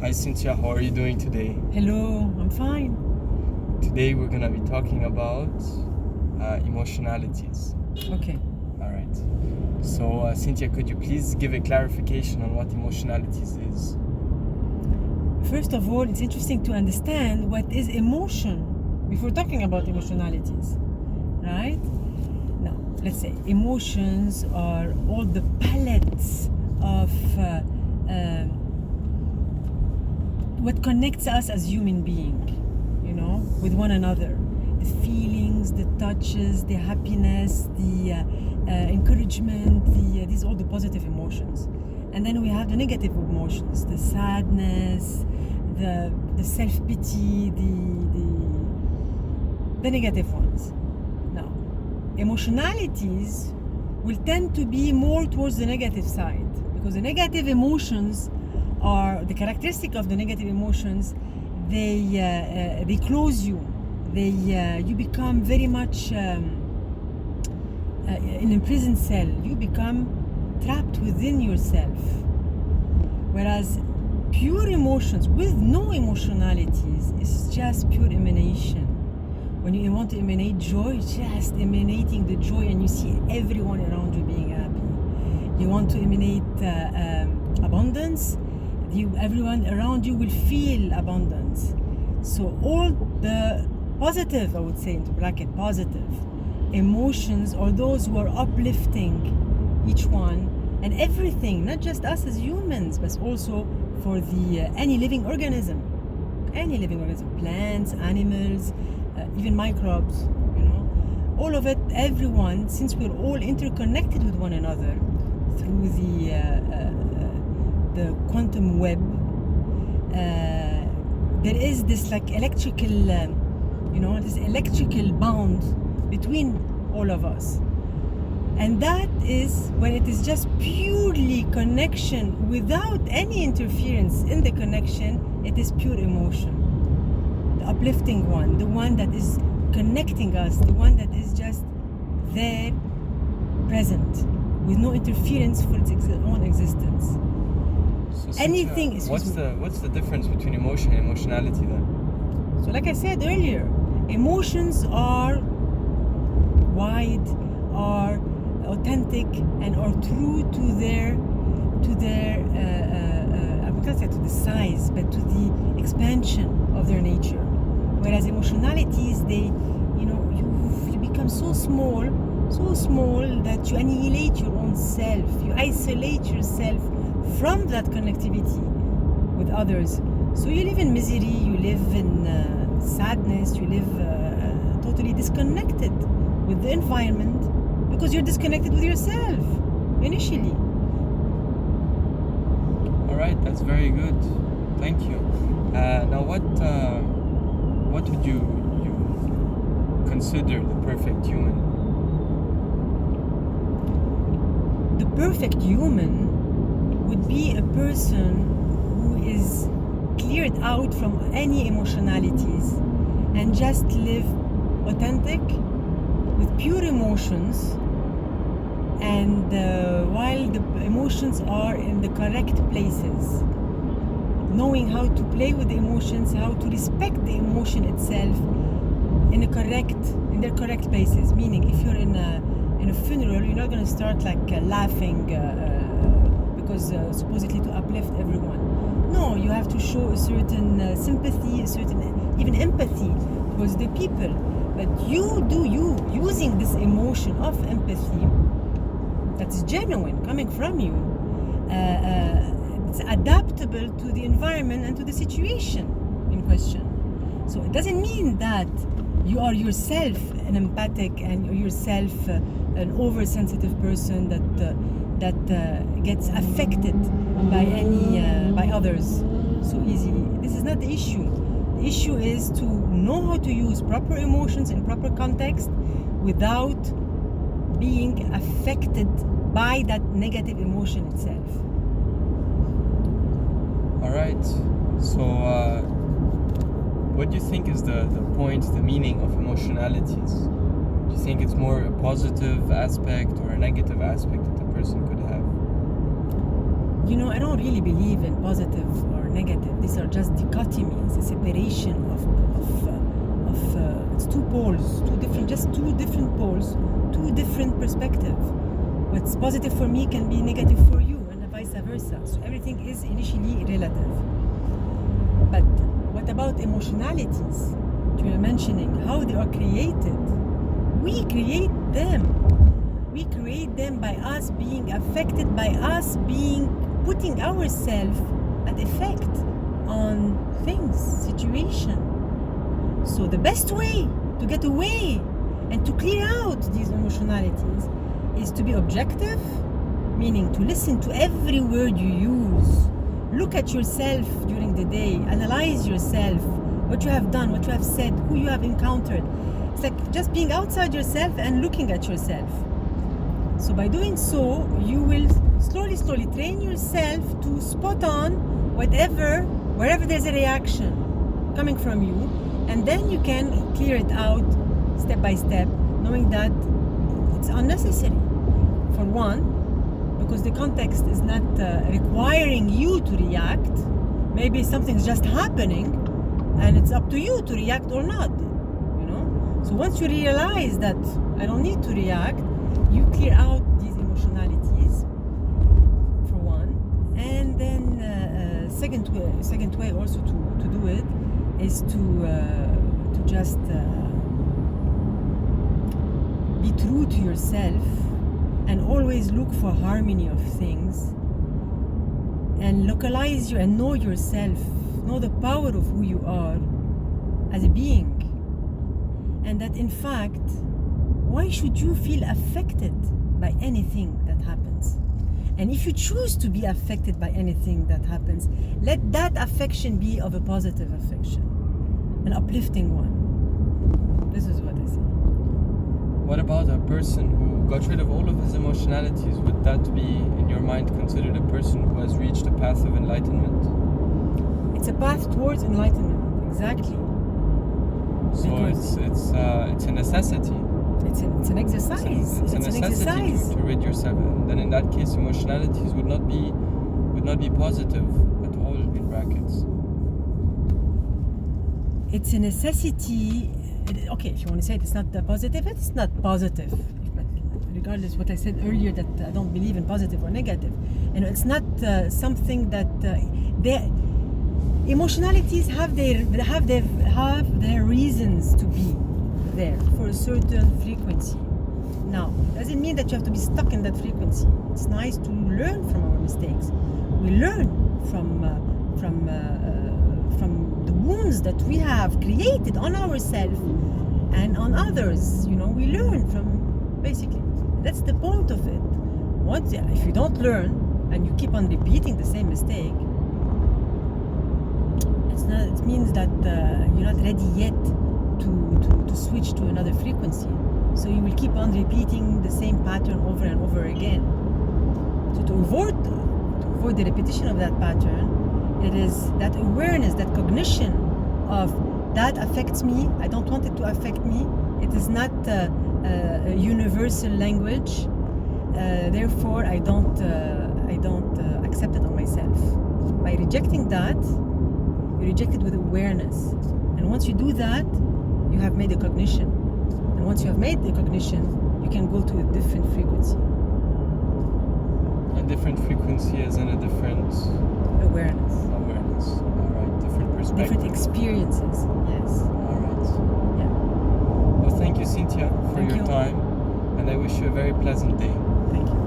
Hi Cynthia, how are you doing today? Hello, I'm fine. Today we're gonna be talking about emotionalities. Okay. All right. So Cynthia, could you please give a clarification on what emotionalities is? First of all, it's interesting to understand what is emotion before talking about emotionalities, right? Now, let's say emotions are all the palettes of what connects us as human beings, with one another. The feelings, the touches, the happiness, the encouragement, these are all the positive emotions. And then we have the negative emotions, the sadness, the self-pity, the negative ones. Now, emotionalities will tend to be more towards the negative side, because the negative emotions are the characteristic of the negative emotions. They close you. You become very much in a prison cell. You become trapped within yourself. Whereas pure emotions with no emotionalities is just pure emanation. When you want to emanate joy, just emanating the joy, and you see everyone around you being happy. You want to emanate abundance, everyone around you will feel abundance. So all the positive, I would say into bracket, positive emotions are those who are uplifting each one and everything, not just us as humans, but also for the any living organism, plants, animals, even microbes, all of it, everyone, since we're all interconnected with one another through the quantum web, there is this like electrical, this electrical bond between all of us. And that is when it is just purely connection without any interference in the connection, it is pure emotion. The uplifting one, the one that is connecting us, the one that is just there, present, with no interference for its own existence. So Cynthia, Anything is what's the difference between emotion and emotionality then? So like I said earlier, emotions are wide, are authentic, and are true to their I would not say to the size, but to the expansion of their nature. Whereas emotionalities, you become so small that you annihilate your own self. You isolate yourself from that connectivity with others. So you live in misery, you live in sadness, you live totally disconnected with the environment because you're disconnected with yourself initially. All right, that's very good. Thank you. Now, what would you consider the perfect human? The perfect human would be a person who is cleared out from any emotionalities and just live authentic with pure emotions, and while the emotions are in the correct places, knowing how to play with the emotions, how to respect the emotion itself in their correct places. Meaning, if you're in a funeral, you're not going to start like laughing because supposedly to uplift everyone. No, you have to show a certain sympathy, a certain even empathy towards the people. But you using this emotion of empathy that's genuine, coming from you. It's adaptable to the environment and to the situation in question. So it doesn't mean that you are yourself an empathic and yourself an oversensitive person that gets affected by others so easily. This is not the issue. The issue is to know how to use proper emotions in proper context without being affected by that negative emotion itself. All right. So, what do you think is the point, the meaning of emotionalities? Do you think it's more a positive aspect or a negative aspect that the person could have? I don't really believe in positive or negative. These are just dichotomies, a separation of it's two poles, two different poles, two different perspectives. What's positive for me can be negative for you, and vice versa. So everything is initially relative. But what about emotionalities? You were mentioning how they are created. We create them. We create them by us being affected, by us putting ourselves at effect on things, situation. So the best way to get away and to clear out these emotionalities is to be objective, meaning to listen to every word you use. Look at yourself during the day, analyze yourself, what you have done, what you have said, who you have encountered. It's like just being outside yourself and looking at yourself. So by doing so, you will slowly train yourself to spot on wherever there's a reaction coming from you, and then you can clear it out step by step, knowing that it's unnecessary. For one, because the context is not requiring you to react. Maybe something's just happening, and it's up to you to react or not. So once you realize that I don't need to react, you clear out these emotionalities, for one. And then second way also to do it is to just be true to yourself and always look for harmony of things, and localize you and know yourself, know the power of who you are as a being. And that in fact, why should you feel affected by anything that happens? And if you choose to be affected by anything that happens, let that affection be of a positive affection, an uplifting one. This is what I say. What about a person who got rid of all of his emotionalities? Would that be, in your mind, considered a person who has reached a path of enlightenment? It's a path towards enlightenment, exactly. So because it's a necessity. It's an exercise. It's a necessity to rid yourself. And then in that case, emotionalities would not be positive at all, in brackets. It's a necessity. Okay, if you want to say it's not positive, it's not positive. But regardless, what I said earlier, that I don't believe in positive or negative. It's not something that emotionalities have their reasons to be there for a certain frequency. Now, it doesn't mean that you have to be stuck in that frequency. It's nice to learn from our mistakes. We learn from the wounds that we have created on ourselves and on others. We learn from, basically. That's the point of it. If you don't learn and you keep on repeating the same mistake, it means that you're not ready yet to switch to another frequency. So you will keep on repeating the same pattern over and over again. So to avoid the repetition of that pattern, it is that awareness, that cognition of that affects me. I don't want it to affect me. It is not a universal language. Therefore, I don't accept it on myself. By rejecting that, you reject it with awareness. And once you do that, you have made a cognition. And once you have made the cognition, you can go to a different frequency. A different frequency as in a different... Awareness. All right. Different perspective. Different experiences. Yes. All right. Yeah. Well, thank you, Cynthia, for your time. And I wish you a very pleasant day. Thank you.